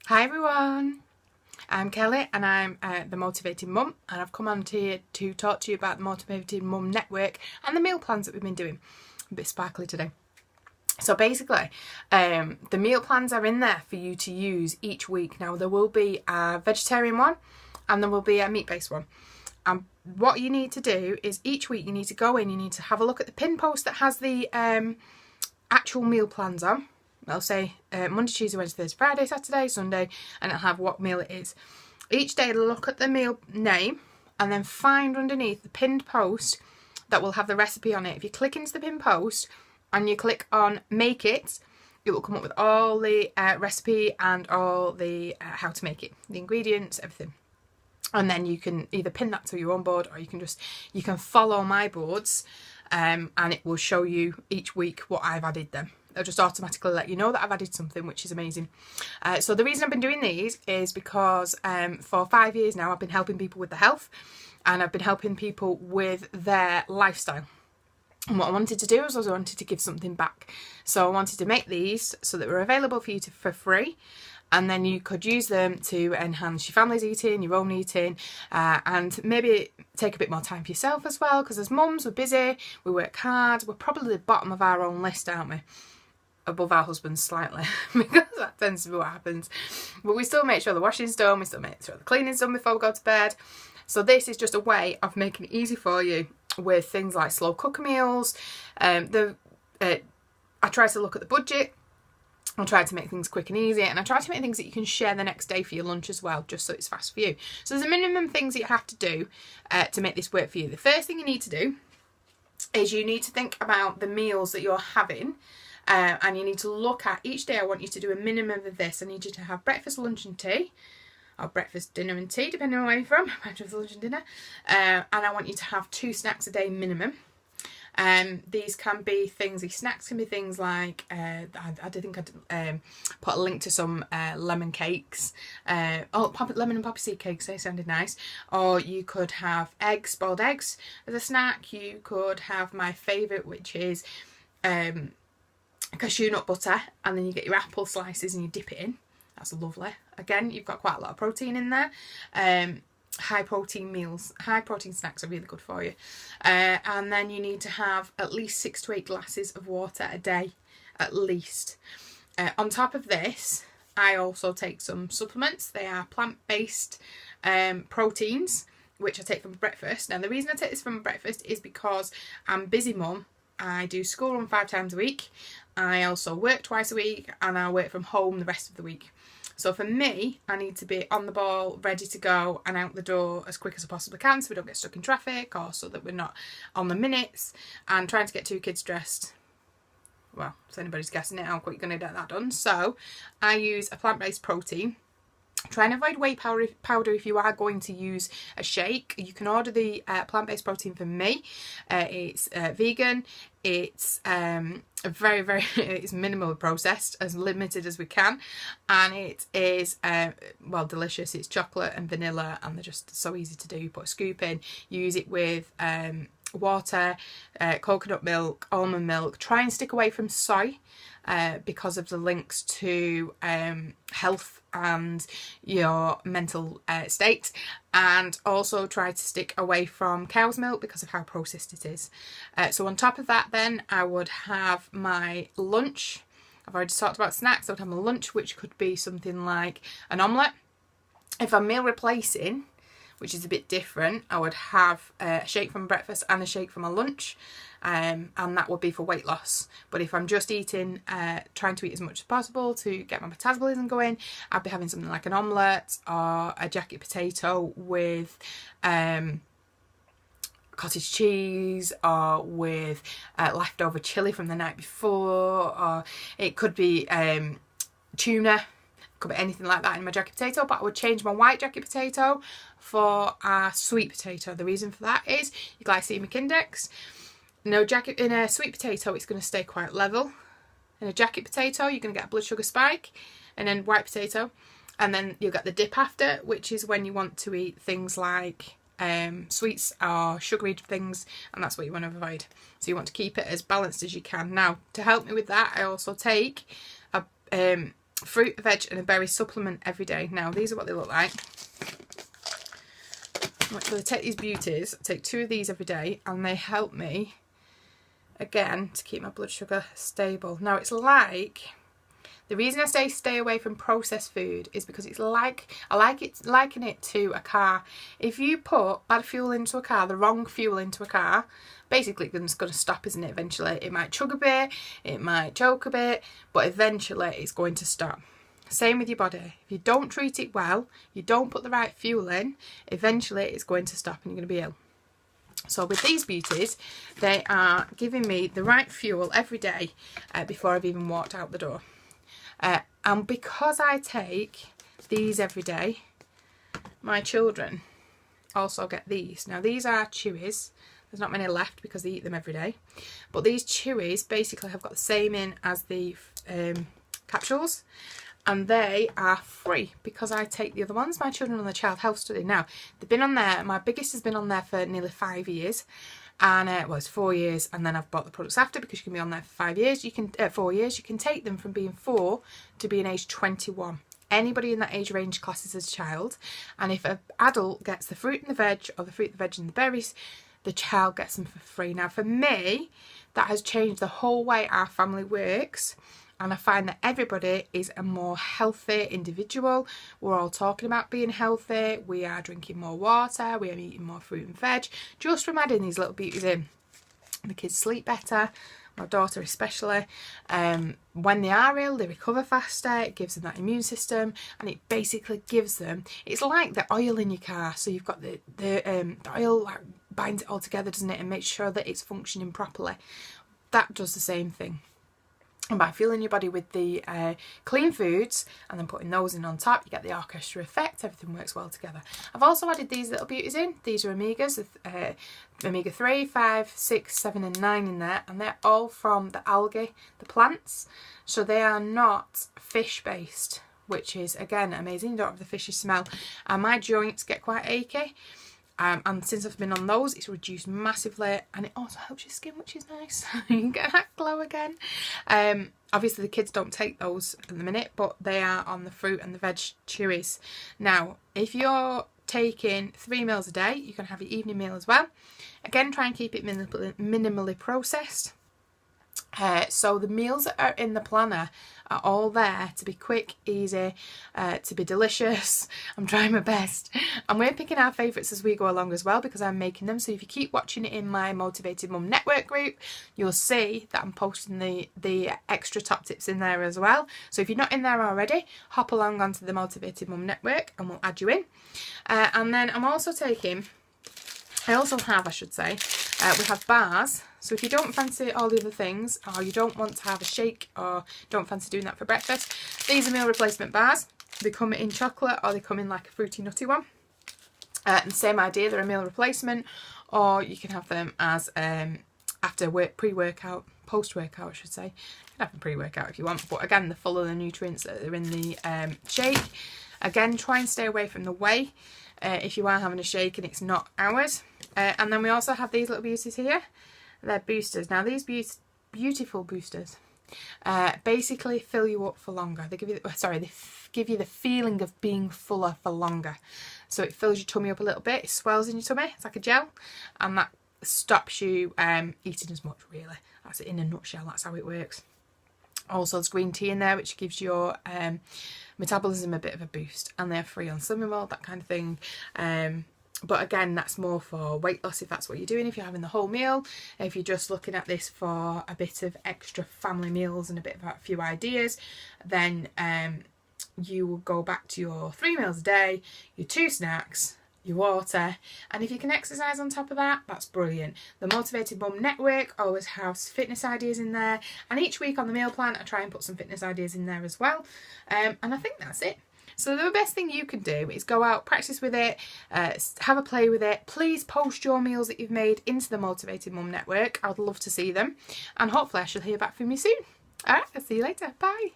Hi everyone, I'm Kelly and I'm the Motivated Mum, and I've come on here to talk to you about the Motivated Mum Network and the meal plans that we've been doing. A bit sparkly today. So basically, the meal plans are in there for you to use each week. Now there will be a vegetarian one and there will be a meat-based one. And what you need to do is each week you need to go in, you need to have a look at the pin post that has the actual meal plans on. I'll say Monday, Tuesday, Wednesday, Thursday, Friday, Saturday, Sunday, and it'll have what meal it is. Each day look at the meal name and then find underneath the pinned post that will have the recipe on it. If you click into the pinned post and you click on make it, it will come up with all the recipe and all the how to make it, the ingredients, everything. And then you can either pin that to your own board, or you can follow my boards and it will show you each week what I've added them. They'll just automatically let you know that I've added something, which is amazing. So the reason I've been doing these is because for 5 years now I've been helping people with their health and I've been helping people with their lifestyle. And what I wanted to do was I wanted to give something back. So I wanted to make these so that were available for you for free. And then you could use them to enhance your family's eating, your own eating, and maybe take a bit more time for yourself as well. Because as mums, we're busy, we work hard, we're probably the bottom of our own list, aren't we? Above our husbands slightly, because that tends to be what happens. But we still make sure the washing's done, we still make sure the cleaning's done before we go to bed. So this is just a way of making it easy for you with things like slow cooker meals. I try to look at the budget. I try to make things quick and easy, and I try to make things that you can share the next day for your lunch as well, just so it's fast for you. So there's a minimum things that you have to do to make this work for you. The first thing you need to do is you need to think about the meals that you're having. And you need to look at each day. I want you to do a minimum of this. I need you to have breakfast, lunch and tea, or breakfast, dinner and tea, depending on where you're from, breakfast, lunch and dinner. And I want you to have 2 snacks a day minimum. These can be things, these snacks can be things like, I think I'd put a link to some lemon cakes, lemon and poppy seed cakes, they sounded nice. Or you could have eggs, boiled eggs as a snack. You could have my favourite, which is cashew nut butter, and then you get your apple slices and you dip it in. That's lovely. Again, you've got quite a lot of protein in there. High protein meals, high protein snacks are really good for you. And then you need to have at least 6 to 8 glasses of water a day, at least. On top of this, I also take some supplements. They are plant-based proteins, which I take from breakfast. Now the reason I take this from breakfast is because I'm a busy mum. I do school run 5 times a week. I also work twice a week, and I work from home the rest of the week. So for me, I need to be on the ball, ready to go and out the door as quick as I possibly can, so we don't get stuck in traffic, or so that we're not on the minutes, and trying to get 2 kids dressed. Well, if anybody's guessing it, how quick you're going to get that done. So I use a plant-based protein. Try and avoid whey powder if you are going to use a shake. You can order the plant-based protein from me. It's vegan. It's very, very, it's minimally processed, as limited as we can, and it is well, delicious. It's chocolate and vanilla, and they're just so easy to do. You put a scoop in, you use it with water, coconut milk, almond milk. Try and stick away from soy because of the links to health and your mental state, and also try to stick away from cow's milk because of how processed it is. So on top of that, then I would have my lunch. I've already talked about snacks. I would have my lunch, which could be something like an omelette. If I'm meal replacing, which is a bit different, I would have a shake from breakfast and a shake for my lunch, and that would be for weight loss. But if I'm just eating, trying to eat as much as possible to get my metabolism going, I'd be having something like an omelette or a jacket potato with cottage cheese, or with leftover chilli from the night before, or it could be tuna. Could be anything like that in my jacket potato, but I would change my white jacket potato for a sweet potato. The reason for that is your glycemic index. In a sweet potato, it's going to stay quite level. In a jacket potato, you're going to get a blood sugar spike, and then white potato, and then you'll get the dip after, which is when you want to eat things like sweets or sugary things, and that's what you want to avoid. So you want to keep it as balanced as you can. Now, to help me with that, I also take a fruit, veg and a berry supplement every day. Now these are what they look like. So I take these beauties, I take 2 of these every day, and they help me again to keep my blood sugar stable. Now it's like, the reason I stay away from processed food is because it's like, liken it to a car. If you put bad fuel into a car, the wrong fuel into a car, basically it's going to stop, isn't it, eventually? It might chug a bit, it might choke a bit, but eventually it's going to stop. Same with your body. If you don't treat it well, you don't put the right fuel in, eventually it's going to stop and you're going to be ill. So with these beauties, they are giving me the right fuel every day before I've even walked out the door. And because I take these every day, my children also get these. Now these are chewies. There's not many left because they eat them every day. But these chewies basically have got the same in as the capsules. And they are free because I take the other ones. My children on the child health study now, they've been on there. My biggest has been on there for nearly 5 years, and well, it's 4 years, and then I've bought the products after because you can be on there for 5 years. You can 4 years. You can take them from being 4 to being age 21. Anybody in that age range classes as a child, and if an adult gets the fruit and the veg, or the fruit, the veg, and the berries, the child gets them for free. Now, for me, that has changed the whole way our family works. And I find that everybody is a more healthy individual. We're all talking about being healthy. We are drinking more water. We are eating more fruit and veg. Just from adding these little beauties in. The kids sleep better. My daughter especially. When they are ill, they recover faster. It gives them that immune system. And it basically gives them... It's like the oil in your car. So you've got the oil like binds it all together, doesn't it? And makes sure that it's functioning properly. That does the same thing. And by fueling your body with the clean foods and then putting those in on top, you get the orchestra effect. Everything works well together. I've also added these little beauties in. These are omegas, omega 3, 5, 6, 7 and 9 in there. And they're all from the algae, the plants. So they are not fish based, which is, again, amazing. You don't have the fishy smell. And my joints get quite achy. And since I've been on those, it's reduced massively, and it also helps your skin, which is nice. You can get that glow again. Obviously the kids don't take those at the minute, but they are on the fruit and the veg chewies. Now, if you're taking 3 meals a day, you can have your evening meal as well. Again, try and keep it minimally processed. So the meals that are in the planner are all there to be quick, easy, to be delicious. I'm trying my best. And we're picking our favourites as we go along as well because I'm making them. So if you keep watching it in my Motivated Mum Network group, you'll see that I'm posting the extra top tips in there as well. So if you're not in there already, hop along onto the Motivated Mum Network and we'll add you in. And then I'm also taking... we have bars. So if you don't fancy all the other things, or you don't want to have a shake, or don't fancy doing that for breakfast, these are meal replacement bars. They come in chocolate, or they come in like a fruity nutty one. And same idea, they're a meal replacement, or you can have them as after pre-workout, post-workout I should say. You can have them pre-workout if you want, but again, they're full of the nutrients that are in the shake. Again, try and stay away from the whey if you are having a shake and it's not ours. And then we also have these little beauties here. They're boosters. Now these beautiful boosters basically fill you up for longer. They give you, they give you the feeling of being fuller for longer. So it fills your tummy up a little bit. It swells in your tummy. It's like a gel, and that stops you eating as much. Really, that's it in a nutshell. That's how it works. Also, there's green tea in there, which gives your metabolism a bit of a boost, and they're free on Slimming World, that kind of thing. But again, that's more for weight loss if that's what you're doing, if you're having the whole meal. If you're just looking at this for a bit of extra family meals and a few ideas, then you will go back to your 3 meals a day, your 2 snacks, your water, and if you can exercise on top of that, that's brilliant. The Motivated Mum Network always has fitness ideas in there, and each week on the meal plan I try and put some fitness ideas in there as well. And I think that's it. So the best thing you can do is go out, practice with it, have a play with it. Please post your meals that you've made into the Motivated Mum Network. I would love to see them, and hopefully I shall hear back from you soon. Alright, I'll see you later. Bye.